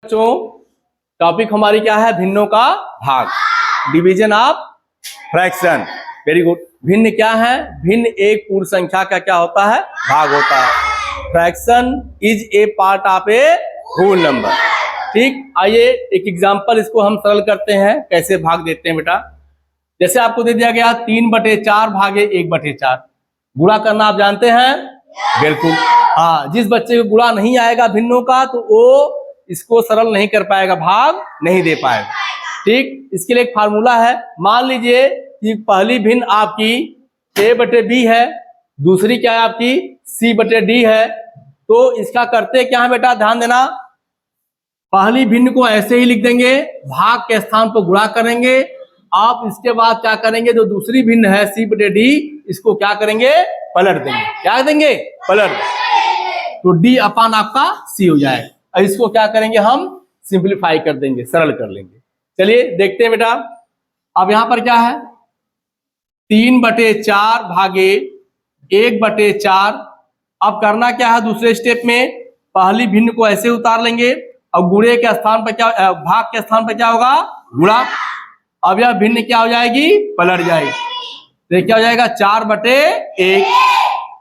बच्चों टॉपिक हमारी क्या है? भिन्नों का भाग, division of fraction. Very good. भिन्न क्या है? भिन्न एक पूर्ण संख्या का क्या होता है? भाग होता है। Fraction is a part of a whole number. ठीक, आइए एक एग्जांपल इसको हम सरल करते हैं, कैसे भाग देते हैं बेटा। जैसे आपको दे दिया गया 3/4 भागे 1/4। गुणा करना आप जानते हैं? बिल्कुल। हाँ, जिस बच्चे को गुणा नहीं आएगा भिन्नों का तो वो इसको सरल नहीं कर पाएगा, भाग नहीं दे पाएगा। ठीक, इसके लिए एक फार्मूला है। मान लीजिए कि पहली भिन्न आपकी a/b है, दूसरी क्या है आपकी c/d है। तो इसका करते क्या है बेटा, ध्यान देना। पहली भिन्न को ऐसे ही लिख देंगे, भाग के स्थान पर गुणा करेंगे। आप इसके बाद क्या करेंगे, जो दूसरी भिन्न है c/d, इसको क्या करेंगे, पलट देंगे। क्या देंगे? पलट देंगे। तो d अपान आपका c हो जाएगा। इसको क्या करेंगे, हम सिंप्लीफाई कर देंगे, सरल कर लेंगे। चलिए देखते हैं बेटा। अब यहां पर क्या है, 3/4 भागे 1/4। अब करना क्या है, दूसरे स्टेप में पहली भिन्न को ऐसे उतार लेंगे। अब गुणे के स्थान पर क्या, भाग के स्थान पर क्या होगा, गुणा। अब यह भिन्न क्या हो जाएगी, पलट जाएगी। तो क्या हो जाएगा, 4/1।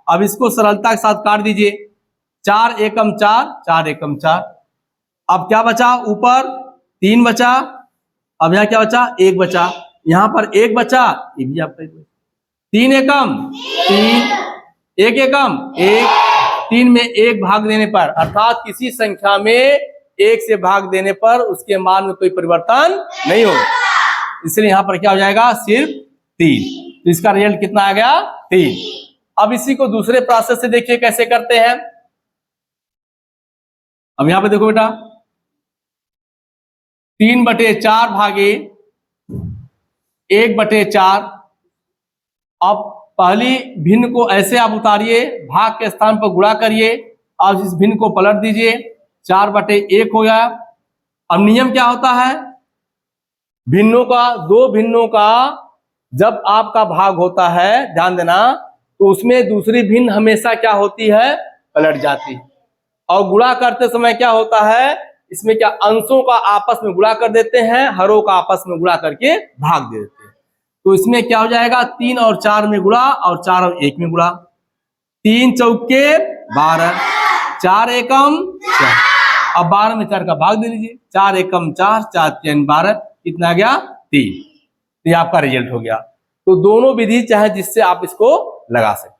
अब इसको सरलता के साथ काट दीजिए। 4 एकम 4, 4 एकम 4। अब क्या बचा, ऊपर 3 बचा। अब यहाँ क्या बचा, 1 बचा। यहाँ पर 1 बचा, ये भी आपका 1 बचा। 3 एकम 3, 1 एकम 1। 3 में 1 भाग देने पर, अर्थात किसी संख्या में 1 से भाग देने पर उसके मान में कोई परिवर्तन नहीं होगा, इसलिए यहाँ पर क्या हो जाएगा, सिर्फ 3। तो इसका रिजल्ट कितना आ गया, 3। अब इसी को दूसरे प्रोसेस से देखिए कैसे करते हैं। अब यहां पे देखो बेटा, 3/4 भागे 1/4। अब पहली भिन्न को ऐसे आप उतारिए, भाग के स्थान पर गुणा करिए। अब इस भिन्न को पलट दीजिए, 4/1 हो गया। अब नियम क्या होता है, भिन्नों का, दो भिन्नों का जब आपका भाग होता है, ध्यान देना, तो उसमें दूसरी भिन्न हमेशा क्या होती है, पलट जाती है। और गुणा करते समय क्या होता है, इसमें क्या, अंशों का आपस में गुणा कर देते हैं, हरों का आपस में गुणा करके भाग दे देते हैं। तो इसमें क्या हो जाएगा, 3 और 4 में गुणा और 4 और 1 में गुणा। 3 चौके 12, 4 एकम 4। अब 12 में 4 का भाग दे लीजिए, 4 एकम 4, 4 3 12, कितना आ गया, 3। ये आपका रिजल्ट हो गया। तो दोनों विधि चाहे जिससे आप इसको लगा सकते।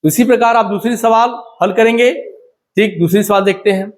तो इसी प्रकार आप दूसरी सवाल हल करेंगे। ठीक, दूसरी सवाल देखते हैं।